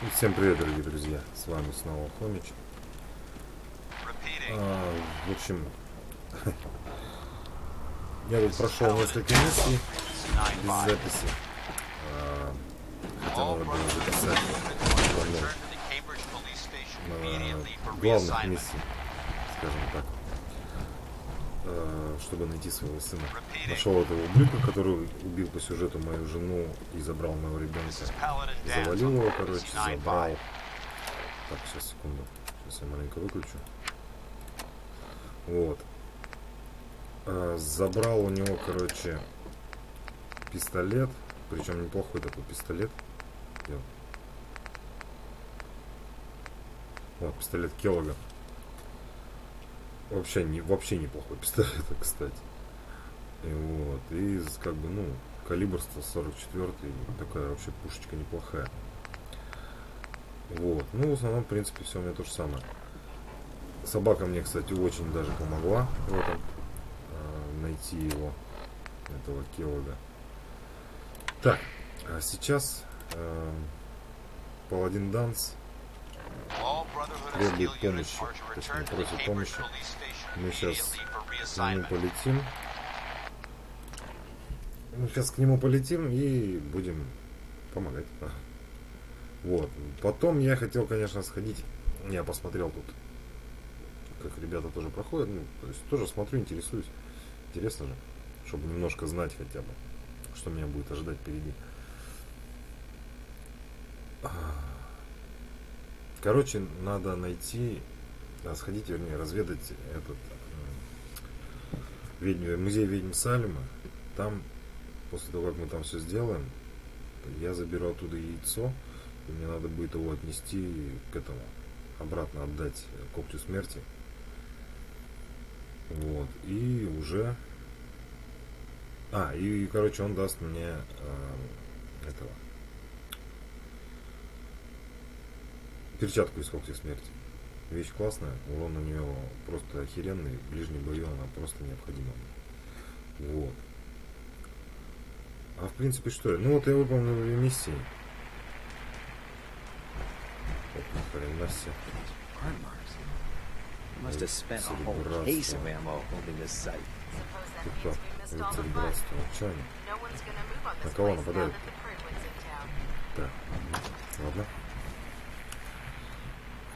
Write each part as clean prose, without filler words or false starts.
И всем привет, дорогие друзья, с вами снова Хомич. В общем, я тут прошел несколько миссий без записи, хотя надо было записать главных миссий, скажем так, чтобы найти своего сына. Нашел этого ублюдка, который убил по сюжету мою жену и забрал моего ребенка. Завалил его, короче, забрал. Так, сейчас, секунду. Сейчас я маленько выключу. Вот. Забрал у него, короче, пистолет. Причем неплохой такой пистолет. Вот, пистолет Келлога. Вообще неплохой пистолет, кстати. И вот. И как бы, ну, калибр 144, такая вообще пушечка неплохая. Вот. Ну, в основном, в принципе, все у меня то же самое. Собака мне, кстати, очень даже помогла в этом. Найти его, этого Келлога. Так, а сейчас Паладин Данс требует помощи, точнее просит помощи. Мы сейчас к нему полетим. Мы сейчас к нему полетим и будем помогать. Вот. Потом я хотел, конечно, сходить. Я посмотрел тут, как ребята тоже проходят. Ну, то есть тоже смотрю, интересуюсь. Интересно же, чтобы немножко знать хотя бы, что меня будет ожидать впереди. Короче, надо найти, сходить, вернее, разведать этот музей ведьм Салема. Там, после того, как мы там все сделаем, я заберу оттуда яйцо, и мне надо будет его отнести к этому, обратно отдать когтю смерти. Вот, и уже... и, короче, он даст мне этого... перчатку из когтя смерти. Вещь классная, урон у нее просто охеренный, в ближнем бою она просто необходима. Вот. А в принципе что? Ну вот я выполнил две миссии. Вот, нахрена себе. Ты кто? Рыцарь Братства. Че они? На кого нападают? Так, ладно.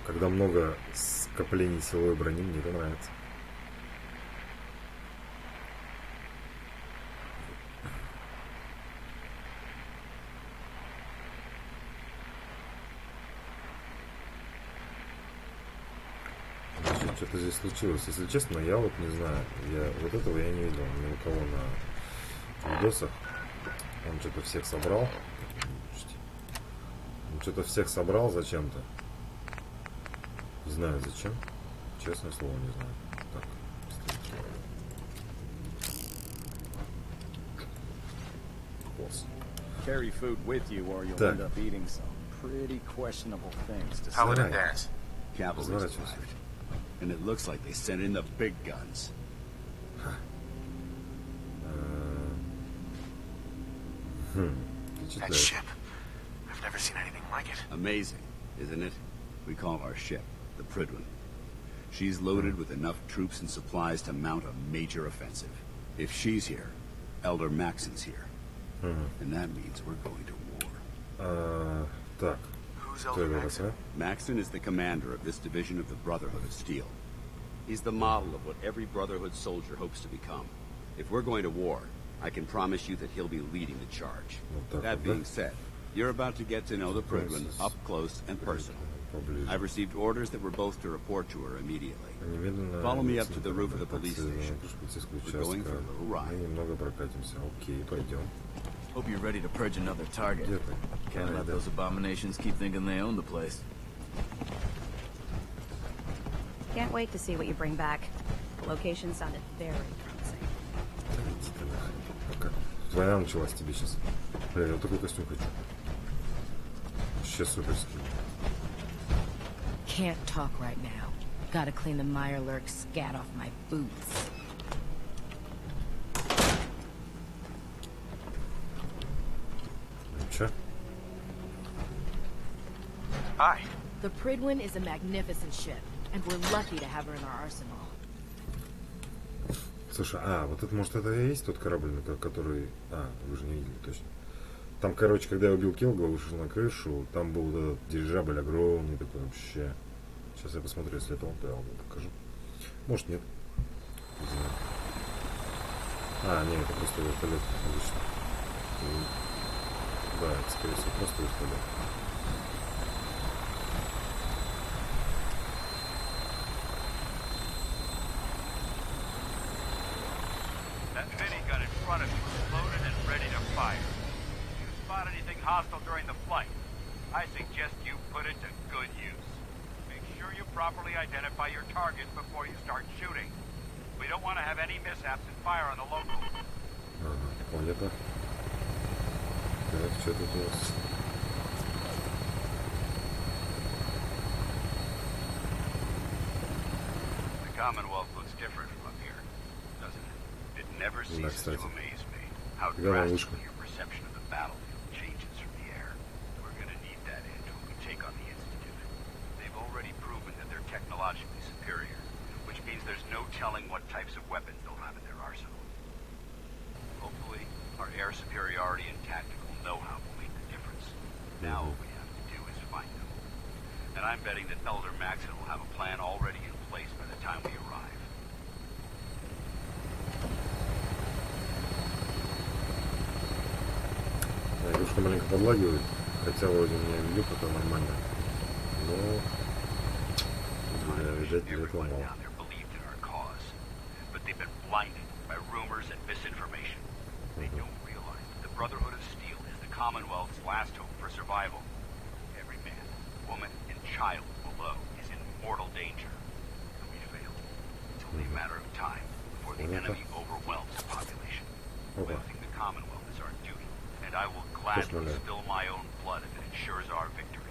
Когда много скоплений силовой брони, мне это нравится. Что-то здесь случилось. Если честно, я вот не знаю. Вот этого я не видел ни у кого на видосах. Он что-то всех собрал. Он что-то всех собрал зачем-то. Не знаю зачем. Честное слово, не знаю. Так. Carry food with you or you'll end up eating some pretty questionable things to Заранее. Cavalry's arrived. And it looks like they sent in the big guns. That ship. I've never seen anything like it. Amazing, isn't it? We call our ship the Pridwin. She's loaded with enough troops and supplies to mount a major offensive. If she's here, Elder Maxon's here. And that means we're going to war. Так. Who's Elder Maxon? Maxon is the commander of this division of the Brotherhood of Steel. He's the model of what every Brotherhood soldier hopes to become. If we're going to war, I can promise you that he'll be leading the charge. That being said, you're about to get to know the Pridwin up close and personal. I've received orders that we're both to report to her immediately. Follow me up to the roof of the police station. We're going for a little ride. Окей, пойдем. Hope you're ready to purge another target. Can't let those abominations keep thinking they own the place. Can't wait to see what you bring back. The location sounded very promising. Война началась тебе сейчас. Бля, я вот такой костюм хочу. Вообще суперский. Can't talk right now. Gotta clean the Mirelurk scat off my boots. Че? Hi. The Pridwin is a magnificent ship, and we're lucky to have her in our arsenal. Слушай, вот это, может, это и есть тот корабль, который... вы же не видели, точно. Там, короче, когда я убил Келга, вышел на крышу, там был вот этот дирижабль огромный такой вообще. Сейчас я посмотрю, если это он, то я вам покажу. Может, нет. Не знаю. Нет, это просто вертолет обычно. Да, это, скорее всего, просто вертолет. Hostile during the flight. I suggest you put it to good use. Make sure you properly identify your targets before you start shooting. We don't want to have any mishaps and fire on the local. Понятно. Так, что тут у нас? The Commonwealth looks different from up here, doesn't it? It never ceases to amaze me how drastically your perception of the battlefield changes from the air. We're going to need that edge when we take on the Institute. They've already proven that they're technologically superior, which means there's no telling what types of weapons they'll have in their arsenal. Hopefully, our air superiority and tactical know-how will make the difference. Now all we have to do is find them. And I'm betting that Elder Maxon will have a plan already in place by the time we arrive. Игрушка маленько подлагивает, хотя вроде у меня видео пока нормально. Но видать, для этого мало. Brotherhood of Steel is the Commonwealth's last hope for survival. Every man, woman, and child below is in mortal danger. If we fail, it's only a matter of time before the enemy overwhelms the population. Lifting the Commonwealth is our duty, and I will gladly spill my own blood if it ensures our victory.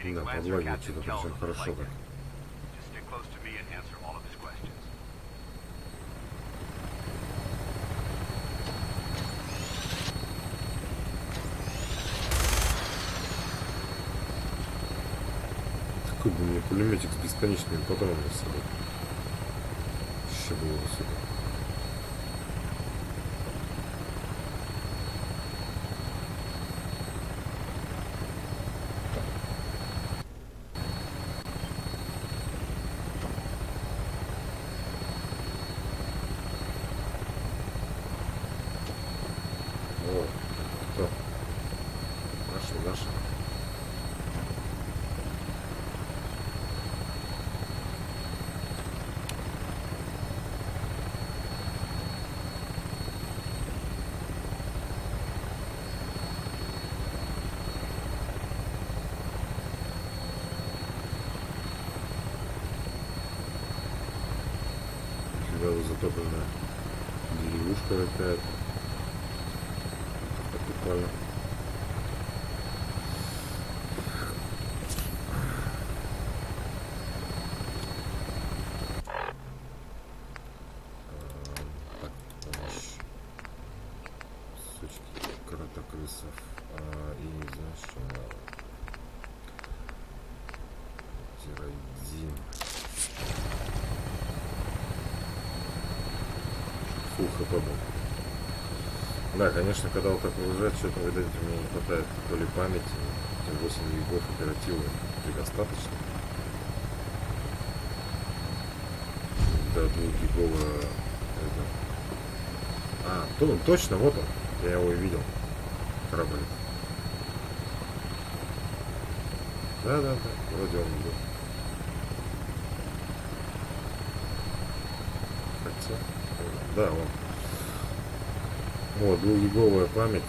Да, подлагивает что-то причем хорошо так. Такой бы мне пулеметик с бесконечными патронами с собой. Еще было бы супер. Затопленная деревушка какая-то. Так прикольно. Так, помощь. Сучки, кротокрысов. И не знаю, что надо. Тиродин. ХП был. Да, конечно, когда вот так выезжать, что-то, видать, у меня не хватает то ли памяти, тем 8 веков оперативы предостаточно. Да, двухгиговая это... точно, вот он. Я его и видел. Корабль. Да, вроде он был. Хотя... Да, он. Вот, двухгиговая память.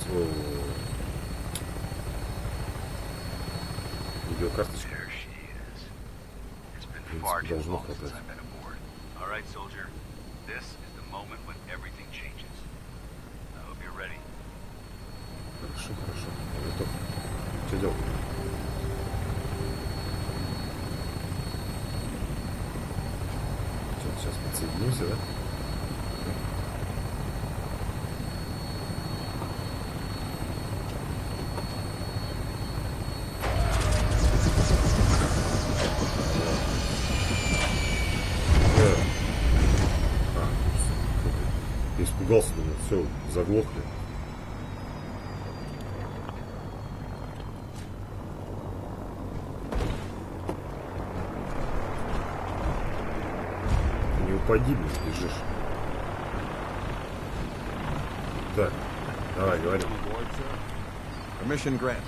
Видеокарточка. В принципе, должно хватать. Хорошо. Я готов. Что делать? Соединимся, да? Испугался, думаю, все, заглохли. Не упади, блин, бежишь. Так, давай, говори. Permission granted.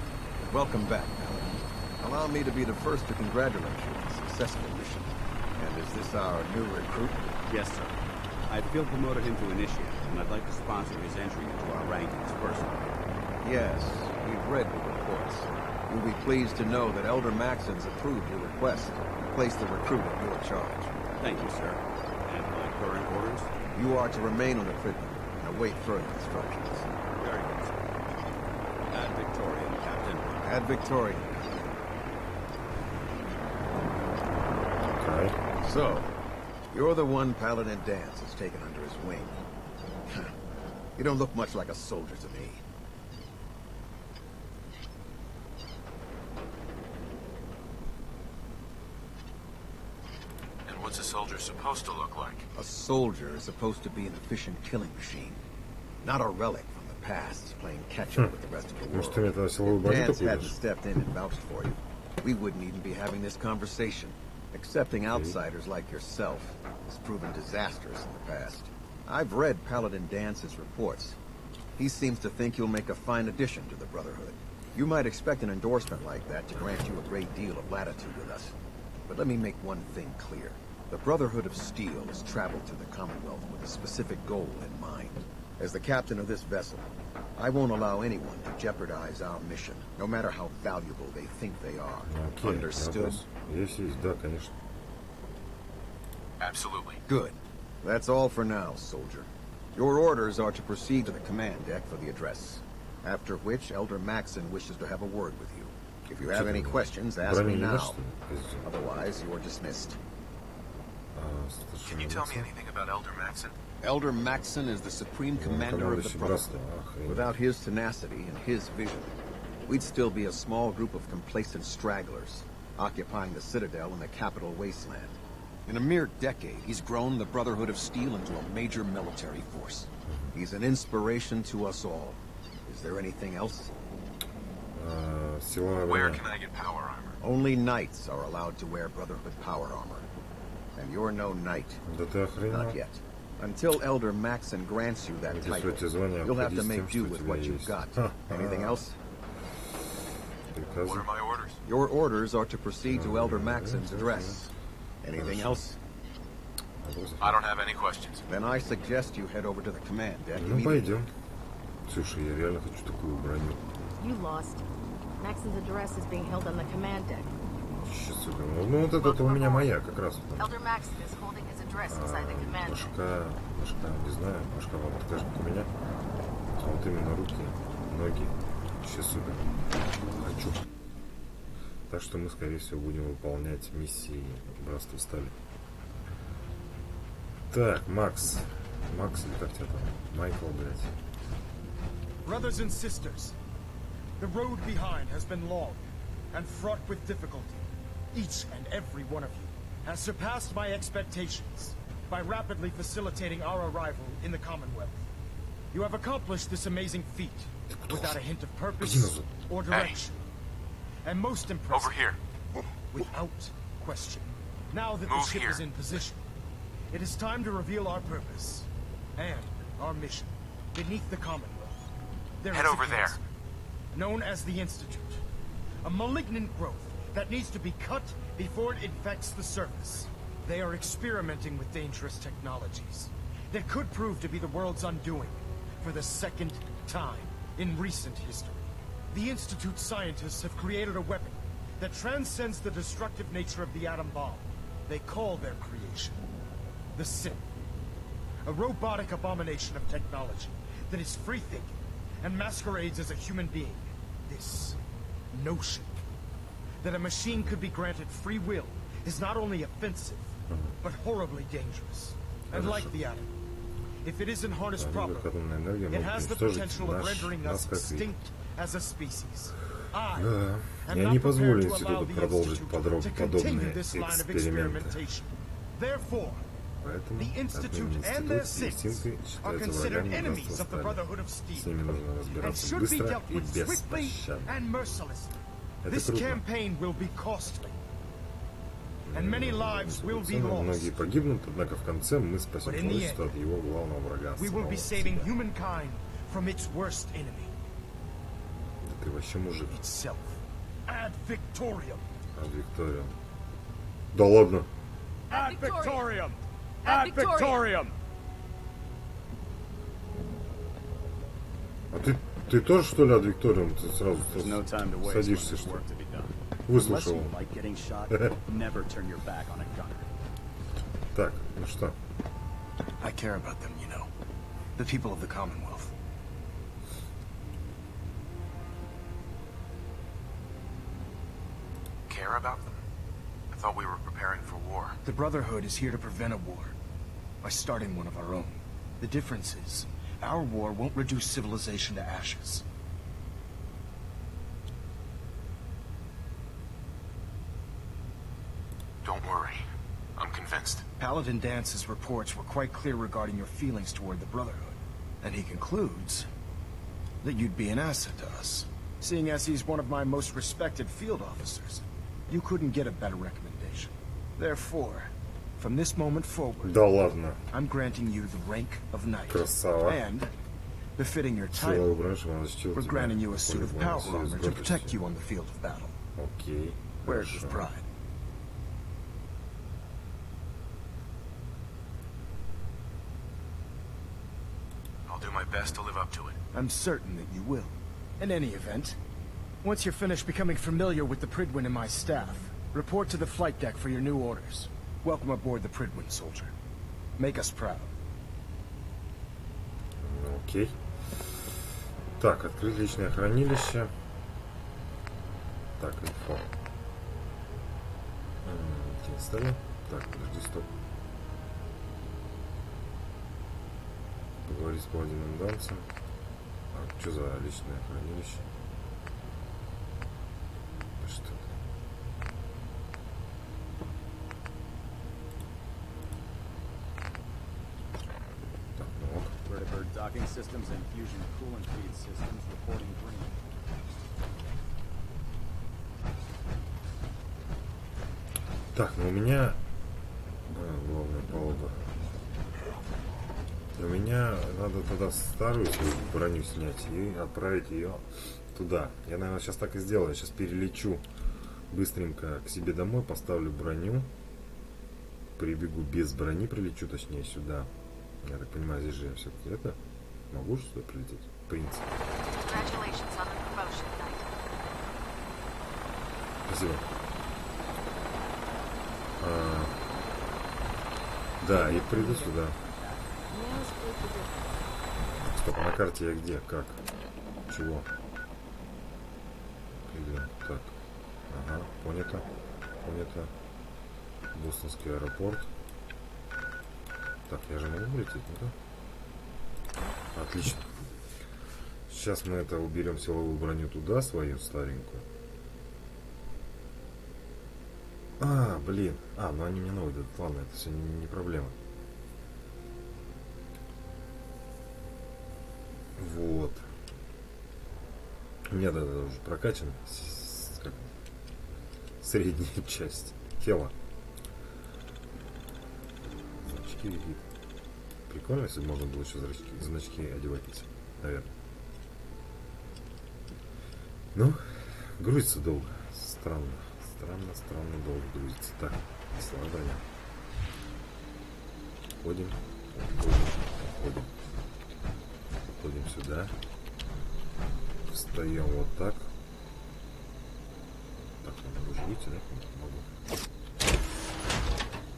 Welcome back, Paladin. Allow me to be the first to congratulate you on a successful mission. And is this our new recruit? Yes, sir. I feel promoted him to initiate, and I'd like to sponsor his entry into our rankings personally. Yes, we've read the reports. You'll be pleased to know that Elder Maxon's approved your request to place the recruit in your charge. Thank you, sir. And my current orders? You are to remain on the prison and await further instructions. Very good, sir. Ad Victoriam, Captain. Ad Victoriam. Okay. So, you're the one Paladin Dance has taken under his wing. You don't look much like a soldier to me. And what's a soldier supposed to look like? A soldier is supposed to be an efficient killing machine, not a relic from the past playing catch-up with the rest of the world. Может, ты мне тогда силовую броню Dance такую hadn't дашь? stepped in and vouched for you. We wouldn't even be having this conversation. Accepting outsiders like yourself has proven disastrous in the past. I've read Paladin Dance's reports. He seems to think you'll make a fine addition to the Brotherhood. You might expect an endorsement like that to grant you a great deal of latitude with us. But let me make one thing clear. The Brotherhood of Steel has traveled to the Commonwealth with a specific goal in mind. As the captain of this vessel, I won't allow anyone to jeopardize our mission, no matter how valuable they think they are. Окей, Understood? вопрос. Есть, да, конечно. Absolutely. Good. That's all for now, soldier. Your orders are to proceed to the command deck for the address, after which Elder Maxon wishes to have a word with you. If you have any questions, ask me Броню не now. дашь, что ли? Otherwise, you are dismissed. Can you tell me anything about Elder Maxon? Elder Maxon is the supreme commander of the командующий Brotherhood. Братством. Охренеть. Without his tenacity and his vision, we'd still be a small group of complacent stragglers, occupying the Citadel in the capital wasteland. In a mere decade, he's grown the Brotherhood of Steel into a major military force. He's an inspiration to us all. Is there anything else? Силовая Where броня. can I get power armor? Only knights are allowed to wear Brotherhood power armor. And you're no knight. Да ты охренел? Not yet. Until Elder Maxon grants you that title, Записывайте звание, you'll have to обходись make тем, do что with у what тебя you've есть. got. Ха, Anything else? What Приказы. are my orders? Your orders are to proceed to Elder Maxon's address. Anything else? Вопросов? I don't have any questions. Then I suggest you head over to the command deck Ну, immediately. пойдем. Слушай, я реально хочу такую броню. You lost. Maxon's address is being held on the command deck. Сейчас, секунду. Ну, вот это у меня моя, как раз. Elder Maxon is holding his address inside the command deck. Машка, не знаю, Машка вам расскажет, как у меня. А вот именно руки, ноги. Сейчас супер. Хочу. Так что мы, скорее всего, будем выполнять миссии Братства стали. Так, Макс. Макс или как тебя там? Майкл, блядь. Brothers and sisters, the road behind has been long and fraught with difficulty. Each and every one of you has surpassed my expectations by rapidly facilitating our arrival in the Commonwealth. You have accomplished this amazing feat without a hint of purpose or direction. And most impressive, Over here. without question. Now that the Move ship here. is in position, it is time to reveal our purpose and our mission beneath the Commonwealth. There Head is a over there. cancer, known as the Institute. A malignant growth that needs to be cut before it infects the surface. They are experimenting with dangerous technologies that could prove to be the world's undoing for the second time in recent history. The Institute's scientists have created a weapon that transcends the destructive nature of the atom bomb. They call their creation the Sim. A robotic abomination of technology that is free-thinking and masquerades as a human being. This notion that a machine could be granted free will is not only offensive, but horribly dangerous. And like the atom, if it isn't harnessed properly, атомная энергия it может has the уничтожить potential of rendering us нас как вид. extinct as a species. Да, я не позволю институту продолжить подобные эксперименты. Поэтому отныне институт и инстинкты считаются врагами братства стали. С ними нужно разбираться быстро и беспощадно. Это круто. Многие погибнут, однако в конце мы спасем человечество от его главного врага. Да ты вообще мужик. Ad Victorium. Да ладно. Ad Victorium. Ad Victorium. А ты тоже, что ли, Ad Victorium? Ты сразу садишься, что ли? Выслушал. Так, ну что? I care about them, you know. The people of the Commonwealth. Care about them? I thought we were preparing for war. The Brotherhood is here to prevent a war by starting one of our own. The difference is, our war won't reduce civilization to ashes. Don't worry. I'm convinced. Paladin Dance's reports were quite clear regarding your feelings toward the Brotherhood. And he concludes that you'd be an asset to us. Seeing as he's one of my most respected field officers, you couldn't get a better recommendation. Therefore, from this moment forward, да ладно. I'm granting you the rank of knight. Красава. And, befitting your title, we're granting you a suit of power armor to protect you on the field of battle. Окей. Where's his pride? I'll do my best to live up to it. I'm certain that you will. In any event, once you're finished becoming familiar with the Pridwin and my staff, report to the flight deck for your new orders. Welcome aboard the Pridwin, soldier. Make us proud. Окей. Так, открыть личное хранилище. Так, инфо. Стали. Так, подожди, стоп. Поговорить с Паладином Данцем. А что за личное хранилище? Что это? Так, ну ок. Docking systems and fusion coolant feed systems reporting green. Так, ну у меня... главная палуба. У меня надо туда старую свою броню снять и отправить ее туда. Я, наверное, сейчас так и сделаю. Я сейчас перелечу быстренько к себе домой, поставлю броню. Прибегу без брони, прилечу, точнее, сюда. Я так понимаю, здесь же я все-таки это... Могу сюда прилететь? В принципе. Спасибо. Да, и приду сюда. Стоп, а на карте я где? Как? Чего? Блин, так. Ага, понято. Понято. Бостонский аэропорт. Так, я же могу лететь, ну да? Отлично. Сейчас мы это уберем силовую броню туда, свою старенькую. А, блин. А, ну они мне новые дадут. Ладно, это все не проблема. Вот. У меня да, уже прокачан средняя часть тела. Значки висит. Прикольно, если бы можно было еще значки одевать, наверное. Ну, грузится долго. Странно. Странно долго грузится. Так, слабая. Ходим. Ходим сюда. Встаем вот так. Так, надо уже выйти, да? Могу.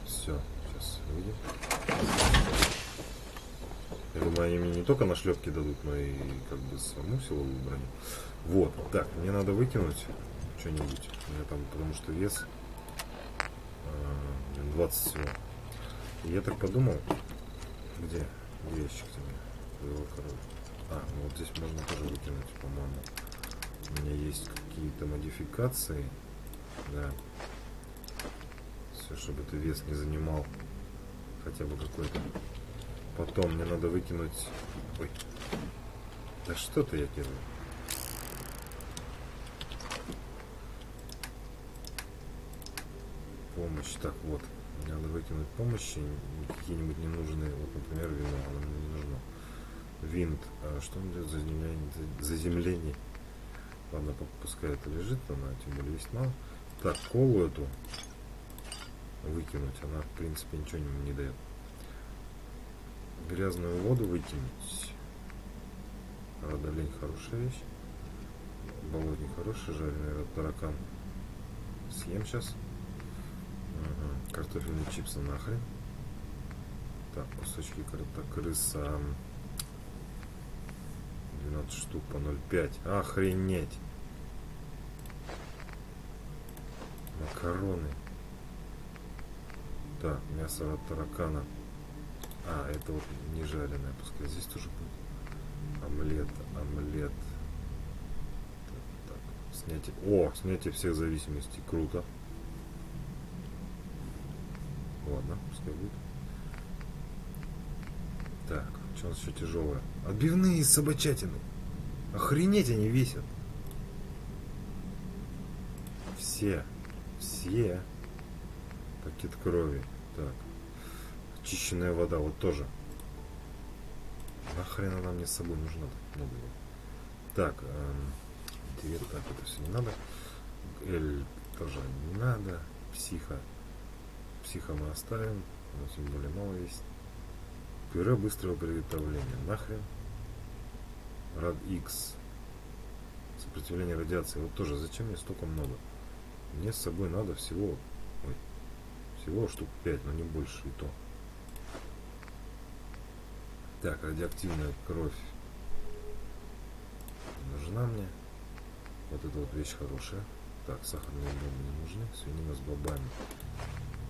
Все, сейчас выйдем. Я думаю, они мне не только на шлепки дадут, но и как бы саму силовую броню. Вот, так, мне надо выкинуть что-нибудь. У меня там, потому что вес 20 всего. И я так подумал, Где ящик-то мне? А, ну вот здесь можно тоже выкинуть, по-моему. У меня есть какие-то модификации. Да. Все, чтобы это вес не занимал. Хотя бы какой-то. Потом мне надо выкинуть... Ой. Да что-то я делаю. Помощь. Так, вот. Мне надо выкинуть помощи. Какие-нибудь ненужные. Вот, например, вино. Оно мне не нужно. Винт. А что он делает? Заземление. Ладно, пускай это лежит. Она тем более есть мало. Так, колу эту выкинуть. Она, в принципе, ничего не дает. Грязную воду выкинуть. Родолень хорошая вещь. Болотник хороший, жареный таракан. Съем сейчас. Ага. Картофельные чипсы нахрен. Так, кусочки крыса. 12 штук по 0,5. Охренеть. Макароны. Так, мясо от таракана. А, это вот не жареное, пускай здесь тоже будет. Омлет. Так, снятие всех зависимостей. Круто. Ладно, пускай будет. Так, что у нас еще тяжелое? Отбивные из собачатины. Охренеть они весят. Все. Пакет крови. Так. Очищенная вода, вот тоже. Нахрен она мне с собой нужна? Много его. Так, так, это все не надо. Эль тоже не надо. Психа мы оставим. Но тем более мало есть. Пюре быстрого приготовления. Нахрен. Рад X. Сопротивление радиации. Вот тоже. Зачем мне столько много? Мне с собой надо всего штук 5, но не больше и то. Так, радиоактивная кровь нужна мне. Вот эта вот вещь хорошая. Так, сахарные бомбы не нужны. Свинина с бобами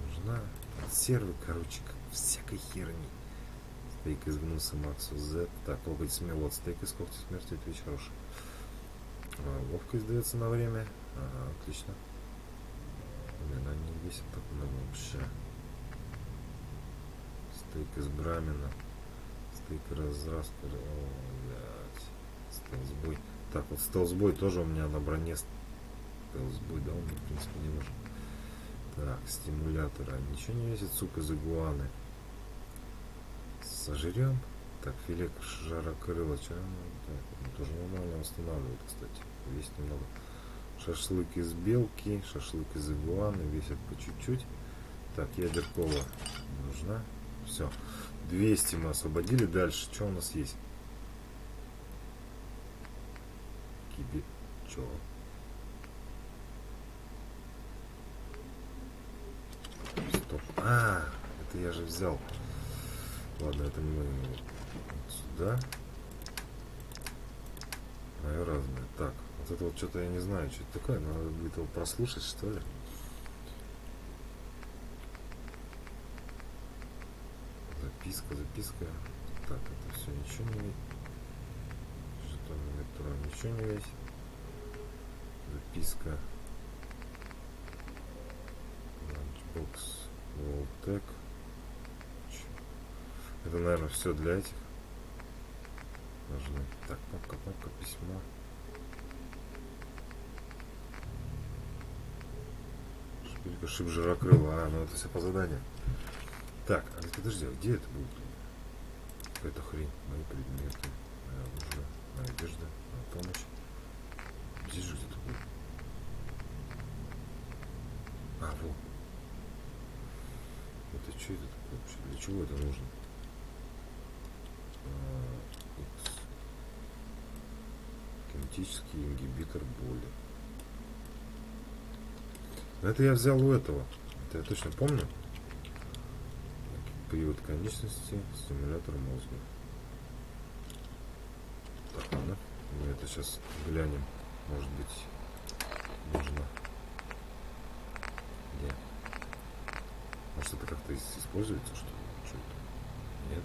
нужна. Консервы, короче, всякой херни. Стейк из гнуса Максу Z. Так, коготь смело. Вот стейк из когтя смерти, это вещь хорошая. Ловко издается на время. Ага, отлично. Блин, они весят так много вообще. Стейк из брамена. Стейк разраска. О, блядь. Стелсбой. Так, вот стелсбой тоже у меня на броне. Стелсбой, да, он мне, в принципе, не нужен. Так, стимулятора. Ничего не весит. Суп из игуаны. Сожрем. Так, филе жарокрыла. Так, тоже нормально восстанавливает, кстати. Весит немного. Шашлык из белки, шашлык из игуаны, весят по чуть-чуть. Так, ядеркова нужна. Все. 200 мы освободили. Дальше, что у нас есть? Что? Стоп. Это я же взял. Ладно, это мы вот сюда. Мое разное. Так. Вот это вот что-то я не знаю, что это такое. Надо будет его прослушать, что ли. Записка. Так, это все ничего не весит. Жетон метро ничего не весит. Записка. Ланчбокс. Волтек. Это, наверное, все для этих. Нужны. Так, папка, письмо. Шип жирокрыла. Ну это все по заданию. Так, подожди, а где это будет? Какая-то хрень. Мои предметы. Моя оружие. Моя одежда. Моя помощь. Здесь же где-то будет. Вот. Это что это такое вообще? Для чего это нужно? X. Кинетический ингибитор боли. Это я взял у этого. Это я точно помню. Период конечности, стимулятор мозга. Так, ладно. Мы это сейчас глянем. Может быть, нужно. Где? Может, это как-то используется, что ли? Нет.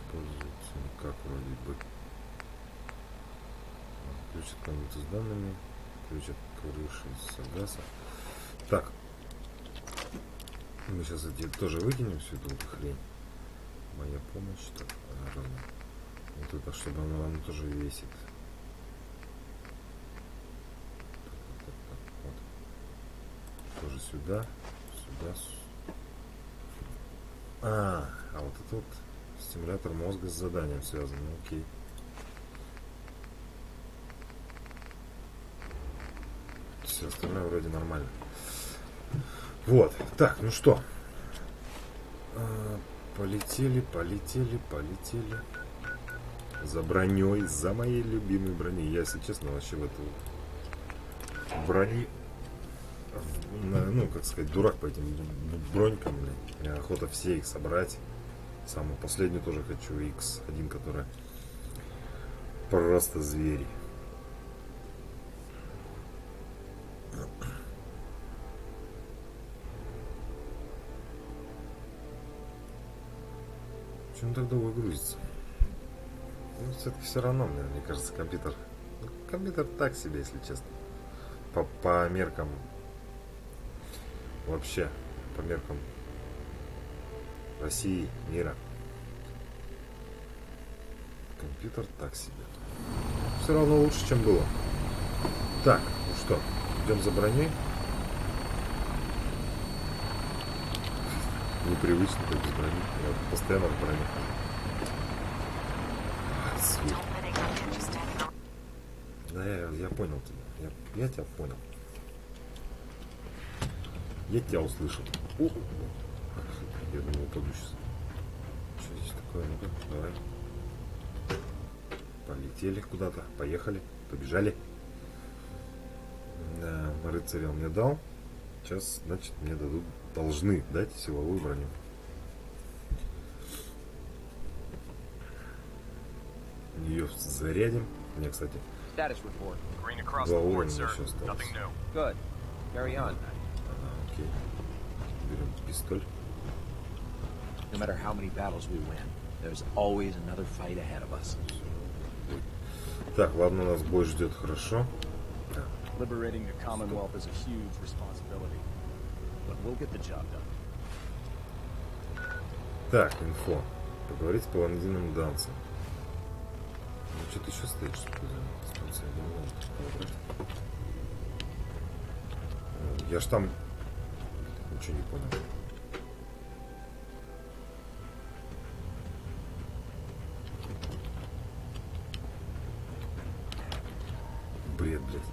используется никак вроде бы. Ключ от комнаты с данными. Ключ от крыши с Сагаса. Так. Мы сейчас эти тоже выкинем всю эту хрень. Моя помощь. Так, равно. Вот это, чтобы оно тоже весит. Так, вот. Тоже сюда. Сюда. А вот это вот стимулятор мозга с заданием связан. Ну, окей. Все остальное вроде нормально. Вот. Так, ну что? Полетели. За броней, за моей любимой броней. Я, если честно, вообще в эту брони, ну, как сказать, дурак по этим бронькам, блин. Мне охота все их собрать. Самую последнюю тоже хочу, X1, которая просто зверь. Почему так долго грузится? Ну, все-таки все равно, мне кажется, компьютер... Ну, компьютер так себе, если честно. По меркам... Вообще, по меркам России, мира. Компьютер так себе. Все равно лучше, чем было. Так, ну что, идем за броней. Непривычно, как без брони. Я постоянно в броне. Да, я понял тебя. Я тебя понял. Я тебя услышал. Я думал, упаду сейчас. Что здесь такое? Ну-ка, давай. Полетели куда-то. Поехали. Побежали. Да, рыцаря он мне дал. Сейчас, значит, мне дадут. Должны дать силовую броню. Ее зарядим. Мне, кстати, 2 уровня еще осталось. Окей. Берем пистоль. Так, ладно, нас бой ждет хорошо. Liberating the Commonwealth is a huge responsibility, but we'll get the job done. Так, инфо. Поговорить с паладином Дансом. Ну, что ты еще стоишь? Я ж там ничего не понял. Бред, блядь.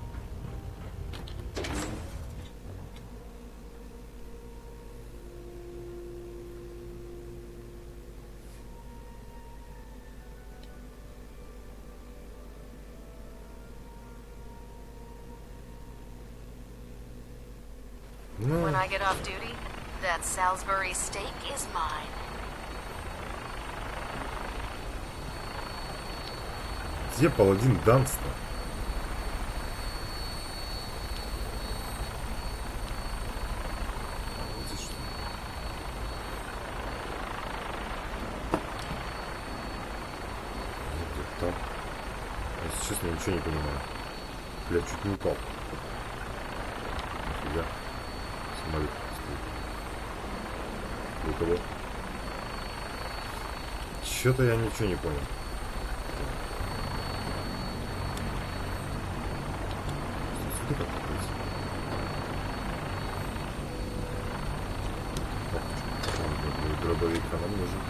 When I get off duty, that Salisbury steak is mine. Где паладин Данс-то? Здесь что? Где-то там. Если честно, ничего не понимаю. Бля, чуть не упал. Нифига. Самолет стоит. У кого? Что-то я ничего не понял. Сюда как открыть? Дробовик нам нужен.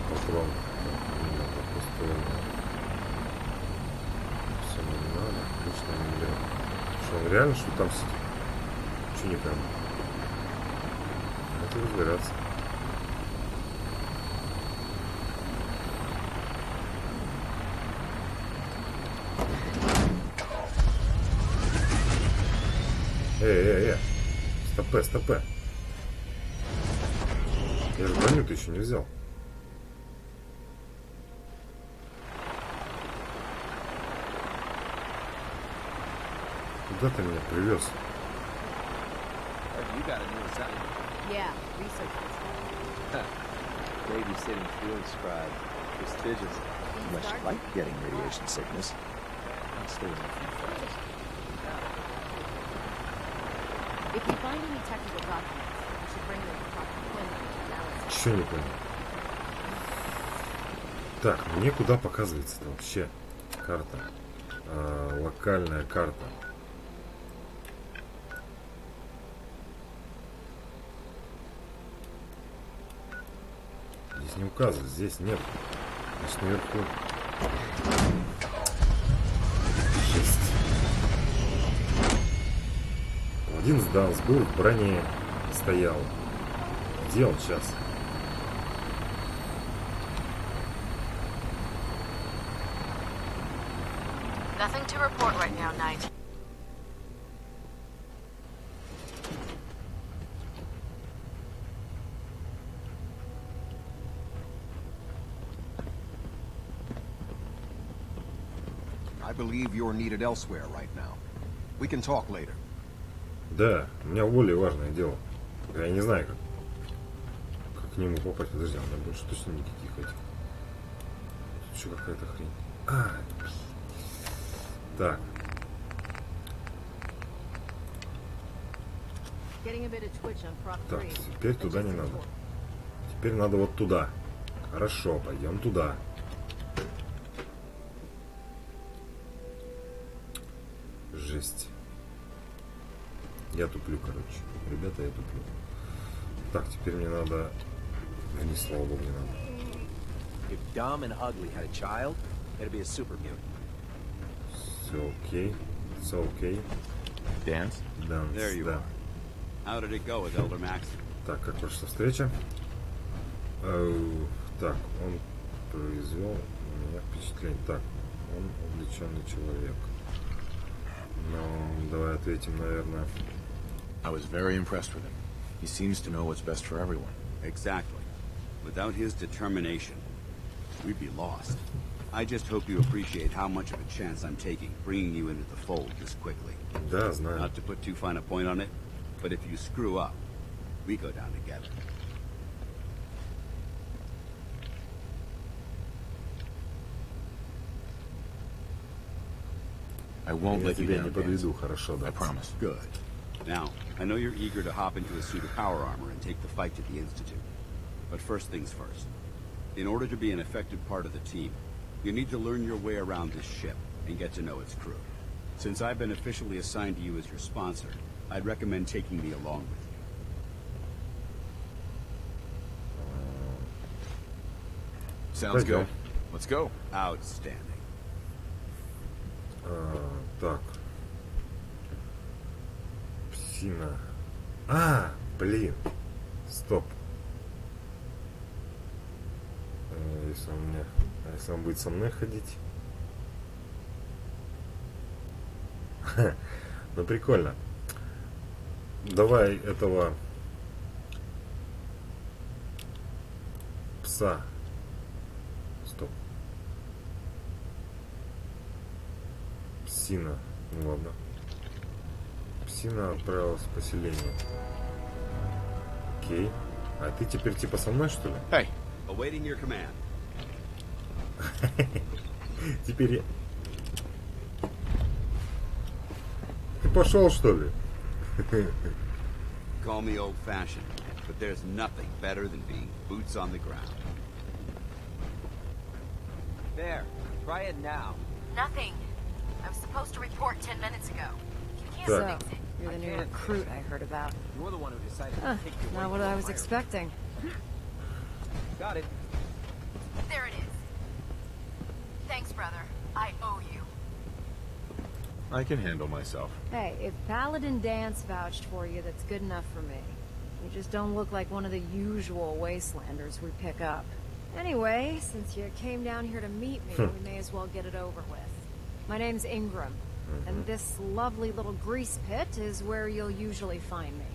Патрон. Все не надо. Отлично, не берем. Что, он реально что там сидит? Че не прям? Это разбираться. Стопэ. Я же броню-то еще не взял. Куда ты меня привез? Yeah, research this. babysitting field scribe. Prestigious. Unless you like getting radiation sickness. I'll stay in a few files. If you find any technical documents, you should bring them to proper analysis. Чё не понял? Так, мне куда показывается-то вообще карта? Локальная карта. Здесь не указывает, здесь нет. Здесь наверху. Жесть. Один сдал, сбор в броне стоял. Где он сейчас? Nothing to report right now, Knight. I believe you're needed elsewhere right now. We can talk later. Да, у меня более важное дело. Я не знаю, как к нему попасть. Подожди, надо больше точно никаких этих. Тут еще какая-то хрень. Так. Так, теперь туда не надо. Теперь надо вот туда. Хорошо, пойдем туда. Жесть. Я туплю, короче. Ребята, я туплю. Так, теперь мне надо... Вниз, слава богу, не надо. If dumb and ugly had a child, it'd be a super mutant. Все окей. Все окей. Dance? Dance, There you да. are. How did it go with Elder Max? Так, как ваша встреча? Так, он произвел у меня впечатление. Так, он увлеченный человек. Ну, давай ответим, наверное. I was very impressed with him. He seems to know what's best for everyone. Exactly. Without his determination, we'd be lost. I just hope you appreciate how much of a chance I'm taking, bringing you into the fold this quickly. Да, знаю. Not to put too fine a point on it, but if you screw up, we go down together. I won't let you down, не подведу, хорошо, да. I promise. Good. Now, I know you're eager to hop into a suit of power armor and take the fight to the Institute. But first things first. In order to be an effective part of the team, you need to learn your way around this ship and get to know its crew. Since I've been officially assigned to you as your sponsor, I'd recommend taking me along with you. Sounds good. Let's go. Outstanding. Так. Псина. Блин. Стоп. Если он будет со мной ходить. Ну прикольно. Давай этого пса. Стоп. Псина. Ну ладно. Псина отправилась в поселение. Окей. А ты теперь типа со мной, что ли? Hey. Awaiting your command. Теперь я... Ты пошел, что ли? Call me old-fashioned, but there's nothing better than being boots on the ground. There. Try it now. Nothing. I was supposed to report 10 minutes ago. You can't Так. fix it. You're the new recruit I heard about. You're the one who decided to take your Not what I was expecting. Got it. There it is. Thanks, brother. I owe you. I can handle myself. Hey, if Paladin Dance vouched for you, that's good enough for me. You just don't look like one of the usual wastelanders we pick up. Anyway, since you came down here to meet me, we may as well get it over with. My name's Ingram, and this lovely little grease pit is where you'll usually find me.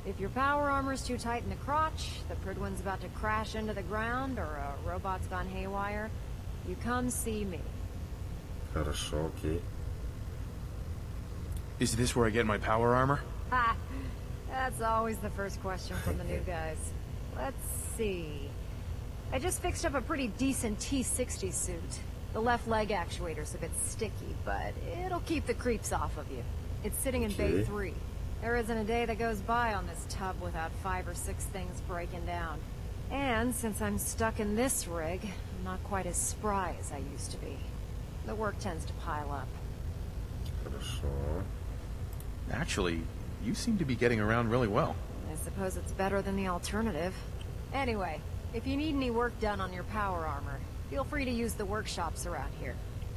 If your power armor's too tight in the crotch, the Pridwin's about to crash into the ground, or a robot's gone haywire, you come see me. Хорошо, окей. Is this where I get my power armor? Ha! That's always the first question from the new guys. Let's see. I just fixed up a pretty decent T-60 suit. The left leg actuator's a bit sticky, but it'll keep the creeps off of you. It's sitting in Bay 3. There isn't a day that goes by on this tub without 5 or 6 things breaking down. And since I'm stuck in this rig, I'm not quite as spry as I used to be. The work tends to pile up. Хорошо. Actually, you seem to be getting around really well. I suppose it's better than the alternative. Anyway, if you need any work done on your power armor, feel free to use the workshops around here.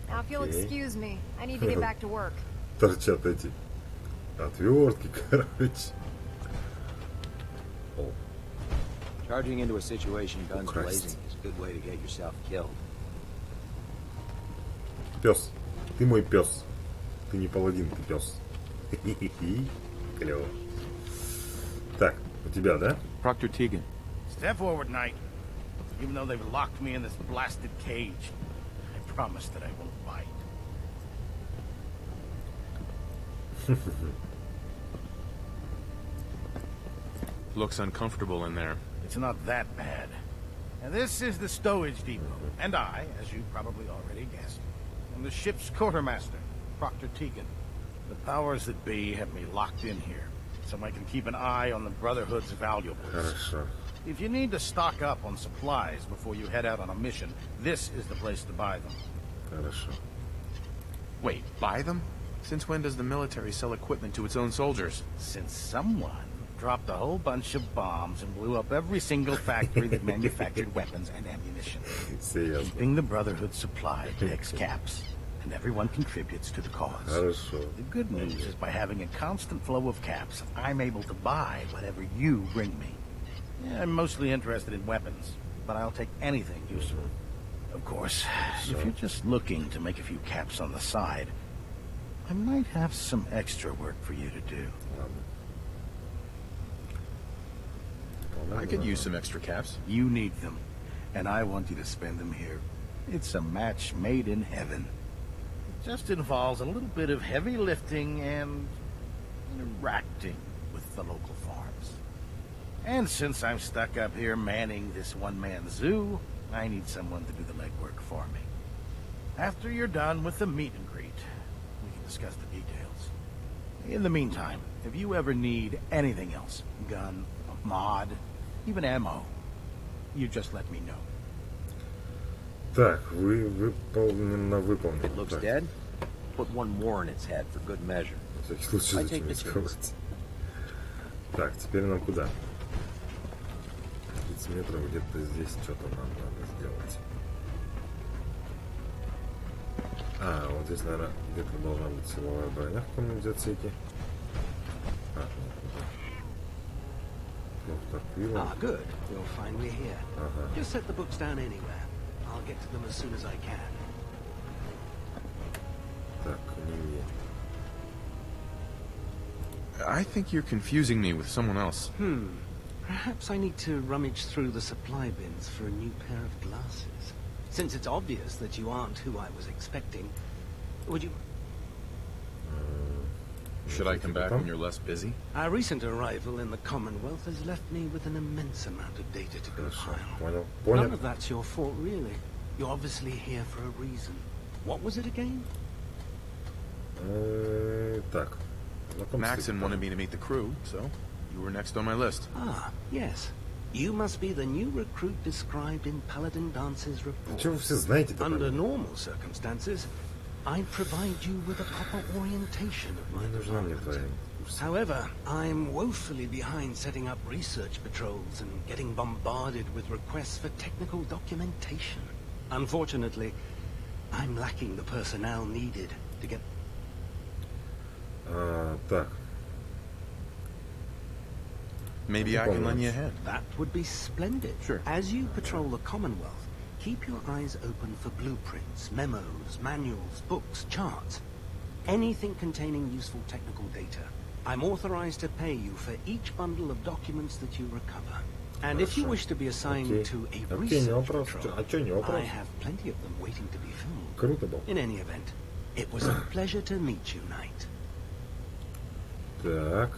Now, if you'll excuse me, I need to get back to work. Торчат эти отвертки, короче. О. Charging into a situation guns blazing is a good way to get yourself killed. Пес. Ты мой пес. Ты не паладин, ты пес. Клево. Так, у тебя, да? Proctor Tegan. Step forward, Knight. Even though they've locked me in this blasted cage, I promise that I won't bite. Looks uncomfortable in there. It's not that bad. Now, this is the stowage depot, and I, as you probably already guessed, am the ship's quartermaster, Proctor Tegan. The powers that be have me locked in here, so I can keep an eye on the Brotherhood's valuables. Хорошо. If you need to stock up on supplies before you head out on a mission, this is the place to buy them. Хорошо. Wait, buy them? Since when does the military sell equipment to its own soldiers? Since someone dropped a whole bunch of bombs and blew up every single factory that manufactured weapons and ammunition. Keeping the Brotherhood supplied takes caps, and everyone contributes to the cause. Хорошо. The good news is by having a constant flow of caps, I'm able to buy whatever you bring me. Yeah, I'm mostly interested in weapons, but I'll take anything useful. Of course, if you're just looking to make a few caps on the side, I might have some extra work for you to do. I could use some extra caps. You need them, and I want you to spend them here. It's a match made in heaven. It just involves a little bit of heavy lifting and interacting with the local farms. And since I'm stuck up here manning this one-man zoo, I need someone to do the legwork for me. After you're done with the meet and greet, we can discuss the details. In the meantime, if you ever need anything else, gun, a mod, even ammo, you just let me know. Так, выполнено. It looks dead. Put one more in its head for good measure. На всякий случай зачем рисковать. Так, теперь нам куда? 30 метров где-то здесь что-то нам надо сделать. А, вот здесь, наверное, где-то должна быть силовая броня в каком-нибудь отсеке. А, нет, Ah, good. We'll find we're here. Just set the books down anywhere. I'll get to them as soon as I can. Так, не. I think you're confusing me with someone else. Perhaps I need to rummage through the supply bins for a new pair of glasses. Since it's obvious that you aren't who I was expecting, would you... Should I come back when you're less busy? Our recent arrival in the Commonwealth has left me with an immense amount of data to compile. None of that's your fault, really. You're obviously here for a reason. What was it again? Так. Maxon wanted me to meet the crew, so you were next on my list. Ah, yes. You must be the new recruit described in Paladin Dance's report. Under normal circumstances, I'd provide you with a proper orientation of my development. However, I'm woefully behind setting up research patrols and getting bombarded with requests for technical documentation. Unfortunately, I'm lacking the personnel needed to get... Так. Maybe I can lend you a hand. That would be splendid. Sure. As you patrol the Commonwealth, keep your eyes open for blueprints, memos, manuals, books, charts. Anything containing useful technical data. I'm authorized to pay you for each bundle of documents that you recover. And if you wish to be assigned to a research patrol, I have plenty of them waiting to be filled. In any event, it was a pleasure to meet you, Knight. Так.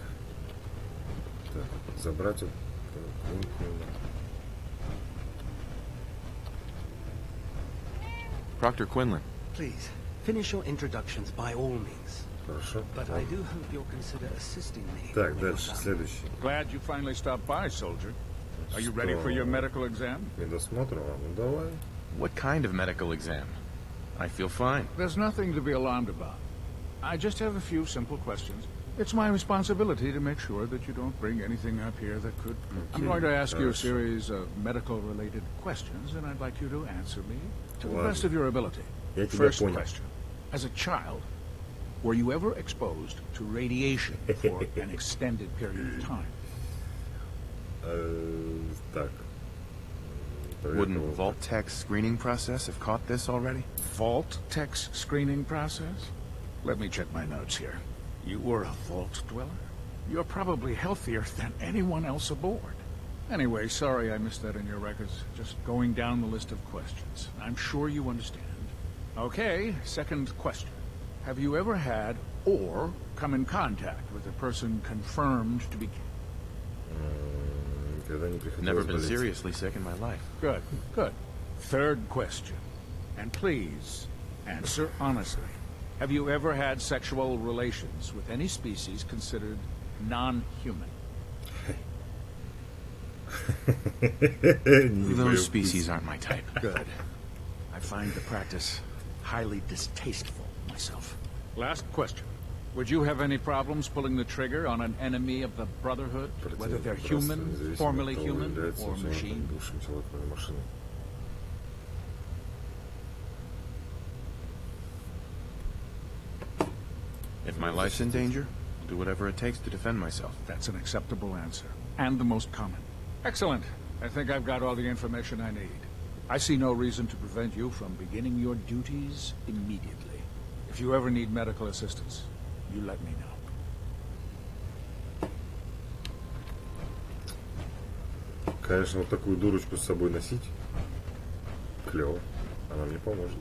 Так, забрать. Dr. Quinlan. Please, finish your introductions by all means. Хорошо. But I do hope you'll consider assisting me. Так, дальше, следующий. Glad you finally stopped by, soldier. Are you ready for your medical exam? Медосмотр, ну давай. What kind of medical exam? I feel fine. There's nothing to be alarmed about. I just have a few simple questions. It's my responsibility to make sure that you don't bring anything up here that could... I'm going to ask you a series of medical-related questions, and I'd like you to answer me to the best of your ability. First question. As a child, were you ever exposed to radiation for an extended period of time? Так. Wouldn't Vault-Tech's screening process have caught this already? Vault-Tech's screening process? Let me check my notes here. You were a vault dweller? You're probably healthier than anyone else aboard. Anyway, sorry I missed that in your records. Just going down the list of questions. I'm sure you understand. Okay, second question. Have you ever had or come in contact with a person confirmed to be... Never been seriously sick in my life. Good, good. Third question. And please, answer honestly. Have you ever had sexual relations with any species considered non-human? Those species aren't my type. Good. I find the practice highly distasteful myself. Last question. Would you have any problems pulling the trigger on an enemy of the Brotherhood, whether they're human, formerly human, or machine? If my life's in danger, I'll do whatever it takes to defend myself. That's an acceptable answer, and the most common. Excellent. I think I've got all the information I need. I see no reason to prevent you from beginning your duties immediately. If you ever need medical assistance, you let me know. Конечно, вот такую дурочку с собой носить клево. Она мне поможет.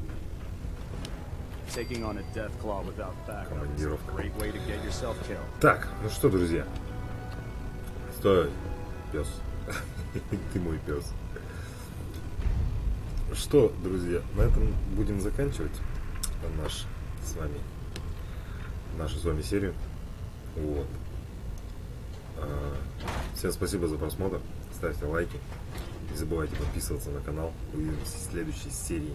Taking on a death claw without backup is a great way to get yourself killed. Так, ну что, друзья. Стой, пес. Ты мой пес. Что, друзья, на этом будем заканчивать нашу с вами серию. Вот. Всем спасибо за просмотр. Ставьте лайки. Не забывайте подписываться на канал. Увидимся в следующей серии.